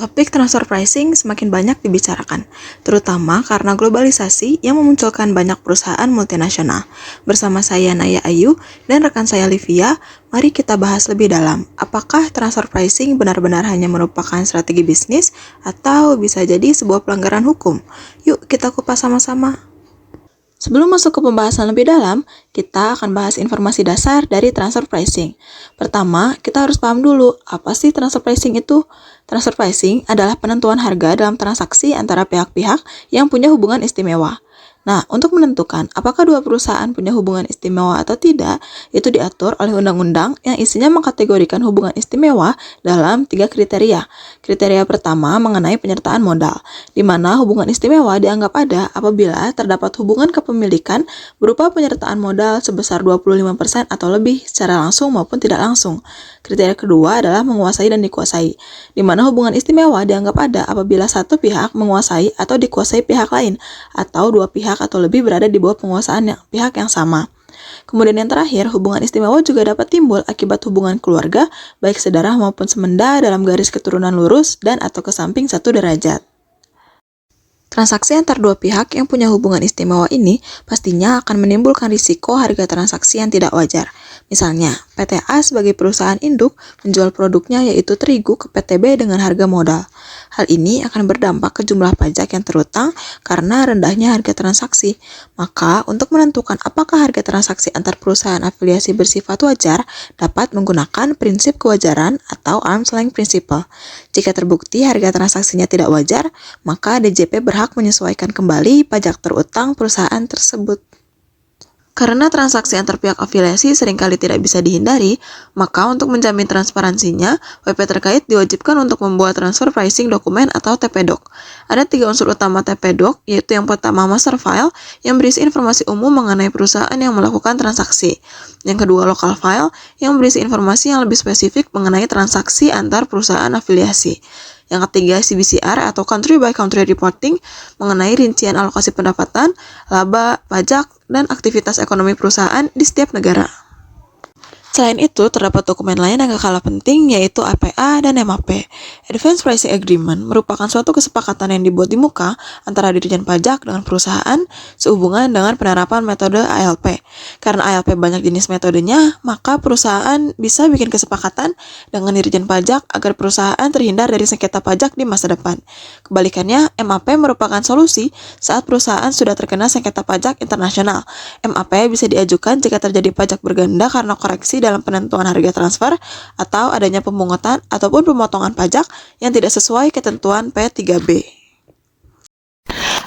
Topik transfer pricing semakin banyak dibicarakan, terutama karena globalisasi yang memunculkan banyak perusahaan multinasional. Bersama saya Naya Ayu dan rekan saya Livia, mari kita bahas lebih dalam. Apakah transfer pricing benar-benar hanya merupakan strategi bisnis atau bisa jadi sebuah pelanggaran hukum? Yuk kita kupas sama-sama. Sebelum masuk ke pembahasan lebih dalam, kita akan bahas informasi dasar dari transfer pricing. Pertama, kita harus paham dulu, apa sih transfer pricing itu? Transfer pricing adalah penentuan harga dalam transaksi antara pihak-pihak yang punya hubungan istimewa. Nah, untuk menentukan apakah dua perusahaan punya hubungan istimewa atau tidak, itu diatur oleh undang-undang yang isinya mengkategorikan hubungan istimewa dalam 3 kriteria. Kriteria pertama mengenai penyertaan modal, di mana hubungan istimewa dianggap ada apabila terdapat hubungan kepemilikan berupa penyertaan modal sebesar 25% atau lebih secara langsung maupun tidak langsung. Kriteria kedua adalah menguasai dan dikuasai, di mana hubungan istimewa dianggap ada apabila satu pihak menguasai atau dikuasai pihak lain, atau dua pihak atau lebih berada di bawah penguasaan pihak yang sama. Kemudian yang terakhir, hubungan istimewa juga dapat timbul akibat hubungan keluarga, baik sedarah maupun semenda dalam garis keturunan lurus dan atau ke samping 1 derajat. Transaksi antar dua pihak yang punya hubungan istimewa ini pastinya akan menimbulkan risiko harga transaksi yang tidak wajar. Misalnya, PT A sebagai perusahaan induk menjual produknya yaitu terigu ke PT B dengan harga modal. Hal ini akan berdampak ke jumlah pajak yang terutang karena rendahnya harga transaksi. Maka, untuk menentukan apakah harga transaksi antar perusahaan afiliasi bersifat wajar, dapat menggunakan prinsip kewajaran atau arm's length principle. Jika terbukti harga transaksinya tidak wajar, maka DJP berhak menyesuaikan kembali pajak terutang perusahaan tersebut. Karena transaksi antar pihak afiliasi seringkali tidak bisa dihindari, maka untuk menjamin transparansinya, WP terkait diwajibkan untuk membuat transfer pricing dokumen atau TP-Doc. Ada 3 unsur utama TP-Doc, yaitu yang pertama master file, yang berisi informasi umum mengenai perusahaan yang melakukan transaksi. Yang kedua local file, yang berisi informasi yang lebih spesifik mengenai transaksi antar perusahaan afiliasi. Yang ketiga, CBCR atau Country by Country Reporting mengenai rincian alokasi pendapatan, laba, pajak, dan aktivitas ekonomi perusahaan di setiap negara. Selain itu, terdapat dokumen lain yang gak kalah penting, yaitu APA dan MAP. Advance Pricing Agreement merupakan suatu kesepakatan yang dibuat di muka antara Dirjen Pajak dengan perusahaan sehubungan dengan penerapan metode ALP. Karena ALP banyak jenis metodenya, maka perusahaan bisa bikin kesepakatan dengan Dirjen Pajak agar perusahaan terhindar dari sengketa pajak di masa depan. Kebalikannya, MAP merupakan solusi saat perusahaan sudah terkena sengketa pajak internasional. MAP bisa diajukan jika terjadi pajak berganda karena koreksi dalam penentuan harga transfer atau adanya pemungutan ataupun pemotongan pajak yang tidak sesuai ketentuan P3B.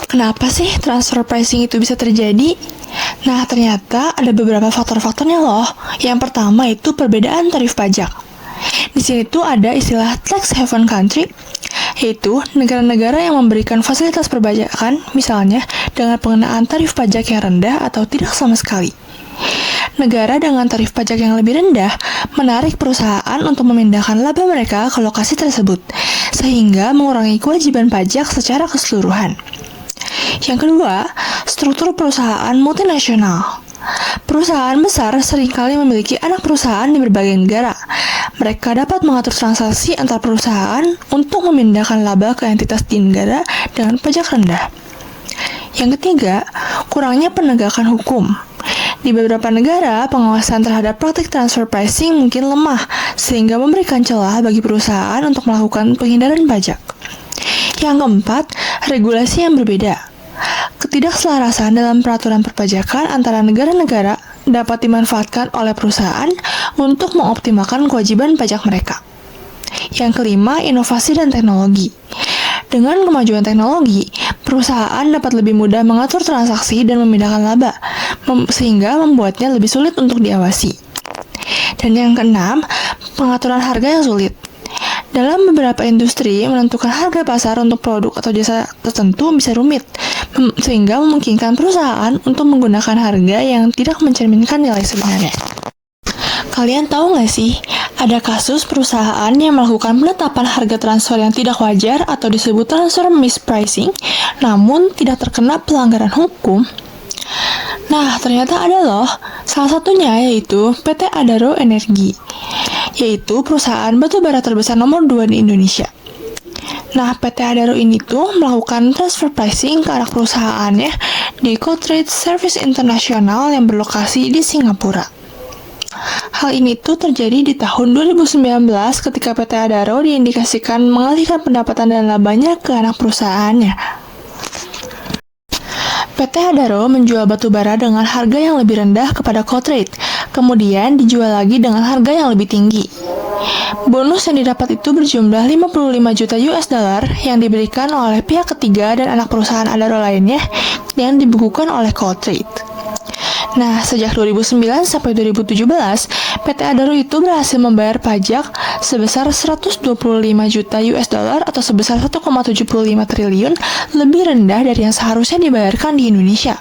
Kenapa sih transfer pricing itu bisa terjadi? Nah, ternyata ada beberapa faktor-faktornya loh. Yang pertama itu perbedaan tarif pajak. Di sini tuh ada istilah tax haven country, yaitu negara-negara yang memberikan fasilitas perpajakan, misalnya dengan pengenaan tarif pajak yang rendah atau tidak sama sekali. Negara dengan tarif pajak yang lebih rendah menarik perusahaan untuk memindahkan laba mereka ke lokasi tersebut, sehingga mengurangi kewajiban pajak secara keseluruhan. Yang kedua, struktur perusahaan multinasional. Perusahaan besar seringkali memiliki anak perusahaan di berbagai negara. Mereka dapat mengatur transaksi antar perusahaan untuk memindahkan laba ke entitas di negara dengan pajak rendah. Yang ketiga, kurangnya penegakan hukum. Di beberapa negara, pengawasan terhadap praktik transfer pricing mungkin lemah, sehingga memberikan celah bagi perusahaan untuk melakukan penghindaran pajak. Yang keempat, regulasi yang berbeda. Ketidakselarasan dalam peraturan perpajakan antara negara-negara dapat dimanfaatkan oleh perusahaan untuk mengoptimalkan kewajiban pajak mereka. Yang kelima, inovasi dan teknologi. Dengan kemajuan teknologi, perusahaan dapat lebih mudah mengatur transaksi dan memindahkan laba, sehingga membuatnya lebih sulit untuk diawasi. Dan yang keenam, pengaturan harga yang sulit. Dalam beberapa industri, menentukan harga pasar untuk produk atau jasa tertentu bisa rumit, sehingga memungkinkan perusahaan untuk menggunakan harga yang tidak mencerminkan nilai sebenarnya. Kalian tahu nggak sih, ada kasus perusahaan yang melakukan penetapan harga transfer yang tidak wajar atau disebut transfer mispricing, namun tidak terkena pelanggaran hukum? Nah, ternyata ada loh. Salah satunya yaitu PT Adaro Energi, yaitu perusahaan batubara terbesar nomor 2 di Indonesia. Nah, PT Adaro ini tuh melakukan transfer pricing ke anak perusahaannya di Cotrade Service International yang berlokasi di Singapura. Hal ini tuh terjadi di tahun 2019 ketika PT Adaro diindikasikan mengalihkan pendapatan dan labanya ke anak perusahaannya. PT Adaro menjual batu bara dengan harga yang lebih rendah kepada Cotrade, kemudian dijual lagi dengan harga yang lebih tinggi. Bonus yang didapat itu berjumlah 55 juta US dollar yang diberikan oleh pihak ketiga dan anak perusahaan Adaro lainnya yang dibukukan oleh Cotrade. Nah, sejak 2009 sampai 2017, PT Adaro itu berhasil membayar pajak sebesar 125 juta US dollar atau sebesar 1,75 triliun lebih rendah dari yang seharusnya dibayarkan di Indonesia.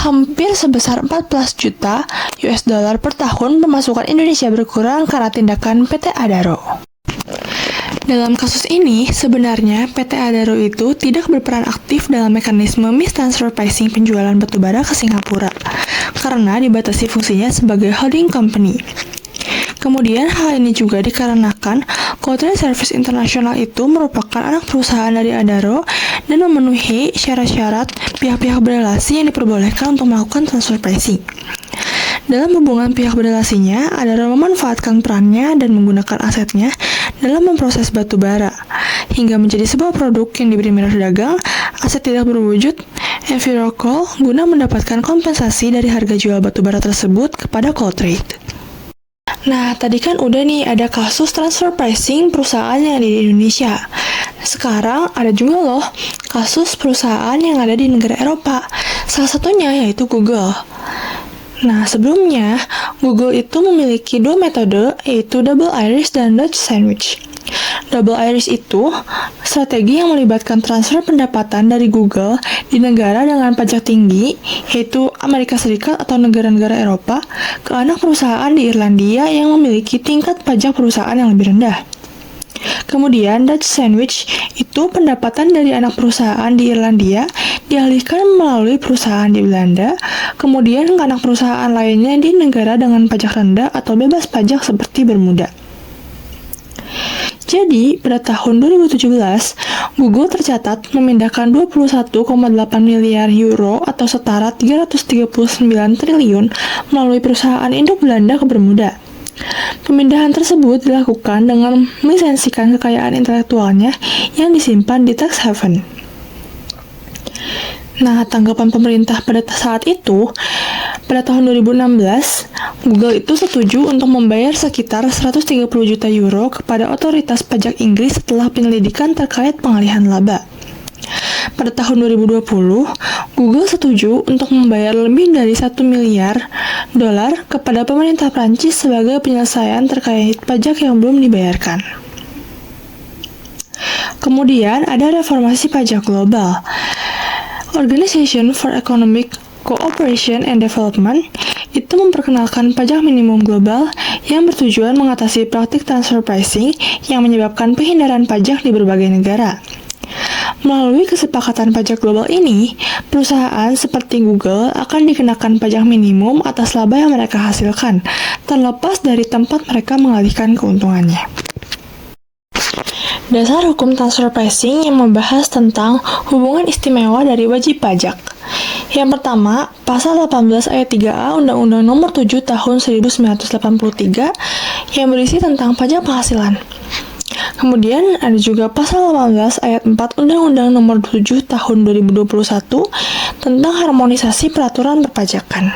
Hampir sebesar 14 juta US dollar per tahun pemasukan Indonesia berkurang karena tindakan PT Adaro. Dalam kasus ini, sebenarnya PT Adaro itu tidak berperan aktif dalam mekanisme mistransfer pricing penjualan batubara ke Singapura, karena dibatasi fungsinya sebagai holding company. Kemudian hal ini juga dikarenakan Cotrade Service International itu merupakan anak perusahaan dari Adaro dan memenuhi syarat-syarat pihak-pihak berelasi yang diperbolehkan untuk melakukan transfer pricing. Dalam hubungan pihak berelasinya, Adaro memanfaatkan perannya dan menggunakan asetnya dalam memproses batu bara, hingga menjadi sebuah produk yang diberi merek dagang, aset tidak berwujud, Envirocall, guna mendapatkan kompensasi dari harga jual batu bara tersebut kepada Cotrade. Nah, tadi kan udah nih ada kasus transfer pricing perusahaan yang ada di Indonesia. Sekarang ada juga loh kasus perusahaan yang ada di negara Eropa. Salah satunya yaitu Google. Nah, sebelumnya, Google itu memiliki dua metode, yaitu Double Iris dan Dutch Sandwich. Double Iris itu strategi yang melibatkan transfer pendapatan dari Google di negara dengan pajak tinggi, yaitu Amerika Serikat atau negara-negara Eropa, ke anak perusahaan di Irlandia yang memiliki tingkat pajak perusahaan yang lebih rendah. Kemudian Dutch Sandwich itu pendapatan dari anak perusahaan di Irlandia dialihkan melalui perusahaan di Belanda, kemudian ke anak perusahaan lainnya di negara dengan pajak rendah atau bebas pajak seperti Bermuda. Jadi, pada tahun 2017, Google tercatat memindahkan 21,8 miliar euro atau setara 339 triliun melalui perusahaan induk Belanda ke Bermuda. Pemindahan tersebut dilakukan dengan melisensikan kekayaan intelektualnya yang disimpan di tax haven. Nah, tanggapan pemerintah pada saat itu, pada tahun 2016, Google itu setuju untuk membayar sekitar 130 juta euro kepada otoritas pajak Inggris setelah penyelidikan terkait pengalihan laba. Pada tahun 2020, Google setuju untuk membayar lebih dari 1 miliar dolar kepada pemerintah Prancis sebagai penyelesaian terkait pajak yang belum dibayarkan. Kemudian ada reformasi pajak global. Organization for Economic Cooperation and Development itu memperkenalkan pajak minimum global yang bertujuan mengatasi praktik transfer pricing yang menyebabkan penghindaran pajak di berbagai negara. Melalui kesepakatan pajak global ini, perusahaan seperti Google akan dikenakan pajak minimum atas laba yang mereka hasilkan, terlepas dari tempat mereka mengalihkan keuntungannya. Dasar hukum transfer pricing yang membahas tentang hubungan istimewa dari wajib pajak. Yang pertama, Pasal 18 ayat 3A Undang-Undang Nomor 7 Tahun 1983 yang berisi tentang pajak penghasilan. Kemudian ada juga Pasal 18 ayat 4 Undang-Undang Nomor 7 Tahun 2021 tentang harmonisasi peraturan perpajakan.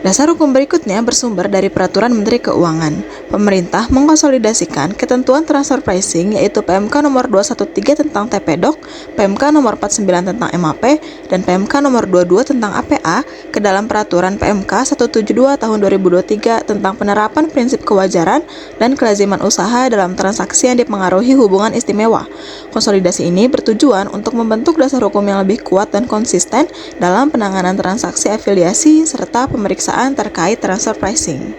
Dasar hukum berikutnya bersumber dari Peraturan Menteri Keuangan. Pemerintah mengkonsolidasikan ketentuan transfer pricing yaitu PMK nomor 213 tentang TP-Doc, PMK nomor 49 tentang MAP, dan PMK nomor 22 tentang APA ke dalam Peraturan PMK 172 tahun 2023 tentang penerapan prinsip kewajaran dan kelaziman usaha dalam transaksi yang dipengaruhi hubungan istimewa. Konsolidasi ini bertujuan untuk membentuk dasar hukum yang lebih kuat dan konsisten dalam penanganan transaksi afiliasi serta pemeriksaan terkait transfer pricing.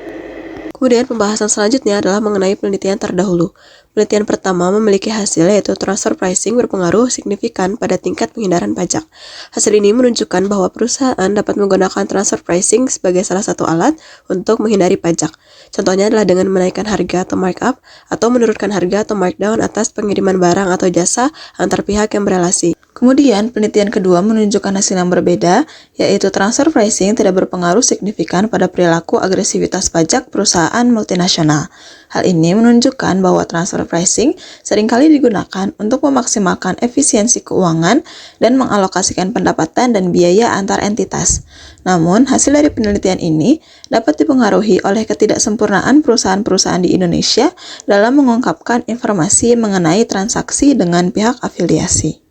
Kemudian pembahasan selanjutnya adalah mengenai penelitian terdahulu. Penelitian pertama memiliki hasil yaitu transfer pricing berpengaruh signifikan pada tingkat penghindaran pajak. Hasil ini menunjukkan bahwa perusahaan dapat menggunakan transfer pricing sebagai salah satu alat untuk menghindari pajak. Contohnya adalah dengan menaikkan harga atau markup atau menurunkan harga atau markdown atas pengiriman barang atau jasa antar pihak yang berelasi. Kemudian, penelitian kedua menunjukkan hasil yang berbeda, yaitu transfer pricing tidak berpengaruh signifikan pada perilaku agresivitas pajak perusahaan multinasional. Hal ini menunjukkan bahwa transfer pricing seringkali digunakan untuk memaksimalkan efisiensi keuangan dan mengalokasikan pendapatan dan biaya antar entitas. Namun, hasil dari penelitian ini dapat dipengaruhi oleh ketidaksempurnaan perusahaan-perusahaan di Indonesia dalam mengungkapkan informasi mengenai transaksi dengan pihak afiliasi.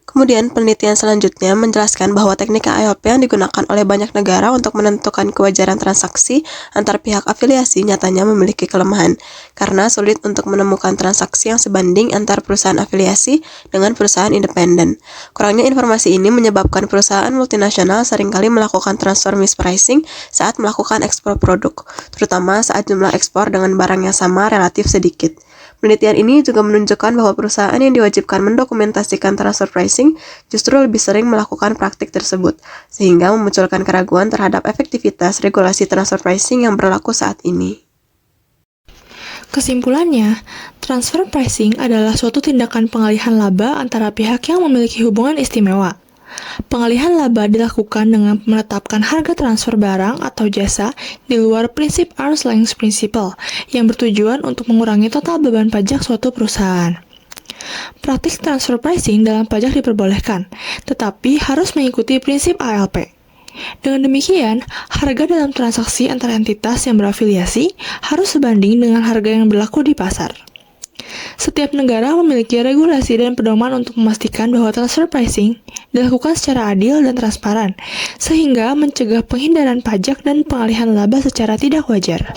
Kemudian, penelitian selanjutnya menjelaskan bahwa teknik ALP yang digunakan oleh banyak negara untuk menentukan kewajaran transaksi antar pihak afiliasi nyatanya memiliki kelemahan, karena sulit untuk menemukan transaksi yang sebanding antar perusahaan afiliasi dengan perusahaan independen. Kurangnya informasi ini menyebabkan perusahaan multinasional seringkali melakukan transfer mispricing saat melakukan ekspor produk, terutama saat jumlah ekspor dengan barang yang sama relatif sedikit. Penelitian ini juga menunjukkan bahwa perusahaan yang diwajibkan mendokumentasikan transfer pricing justru lebih sering melakukan praktik tersebut, sehingga memunculkan keraguan terhadap efektivitas regulasi transfer pricing yang berlaku saat ini. Kesimpulannya, transfer pricing adalah suatu tindakan pengalihan laba antara pihak yang memiliki hubungan istimewa. Pengalihan laba dilakukan dengan menetapkan harga transfer barang atau jasa di luar prinsip arm's length principle yang bertujuan untuk mengurangi total beban pajak suatu perusahaan. Praktik transfer pricing dalam pajak diperbolehkan, tetapi harus mengikuti prinsip ALP. Dengan demikian, harga dalam transaksi antara entitas yang berafiliasi harus sebanding dengan harga yang berlaku di pasar. Setiap negara memiliki regulasi dan pedoman untuk memastikan bahwa transfer pricing dilakukan secara adil dan transparan, sehingga mencegah penghindaran pajak dan pengalihan laba secara tidak wajar.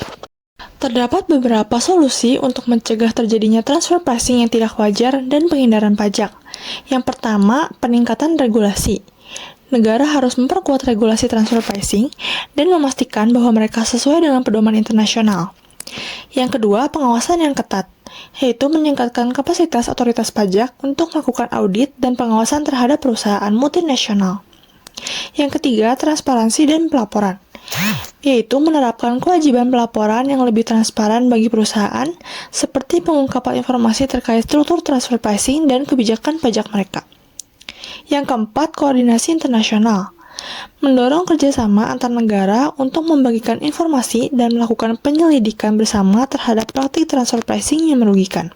Terdapat beberapa solusi untuk mencegah terjadinya transfer pricing yang tidak wajar dan penghindaran pajak. Yang pertama, peningkatan regulasi. Negara harus memperkuat regulasi transfer pricing dan memastikan bahwa mereka sesuai dengan pedoman internasional. Yang kedua, pengawasan yang ketat, yaitu meningkatkan kapasitas otoritas pajak untuk melakukan audit dan pengawasan terhadap perusahaan multinasional. Yang ketiga, transparansi dan pelaporan, yaitu menerapkan kewajiban pelaporan yang lebih transparan bagi perusahaan, seperti pengungkapan informasi terkait struktur transfer pricing dan kebijakan pajak mereka. Yang keempat, koordinasi internasional, mendorong kerjasama antar negara untuk membagikan informasi dan melakukan penyelidikan bersama terhadap praktik transfer pricing yang merugikan.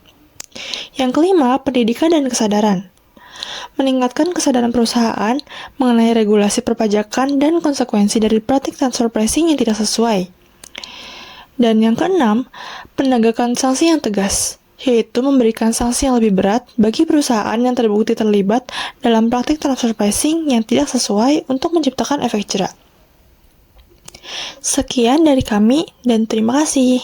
Yang kelima, pendidikan dan kesadaran, meningkatkan kesadaran perusahaan mengenai regulasi perpajakan dan konsekuensi dari praktik transfer pricing yang tidak sesuai. Dan yang keenam, penegakan sanksi yang tegas, yaitu memberikan sanksi yang lebih berat bagi perusahaan yang terbukti terlibat dalam praktik transfer pricing yang tidak sesuai untuk menciptakan efek jera. Sekian dari kami dan terima kasih.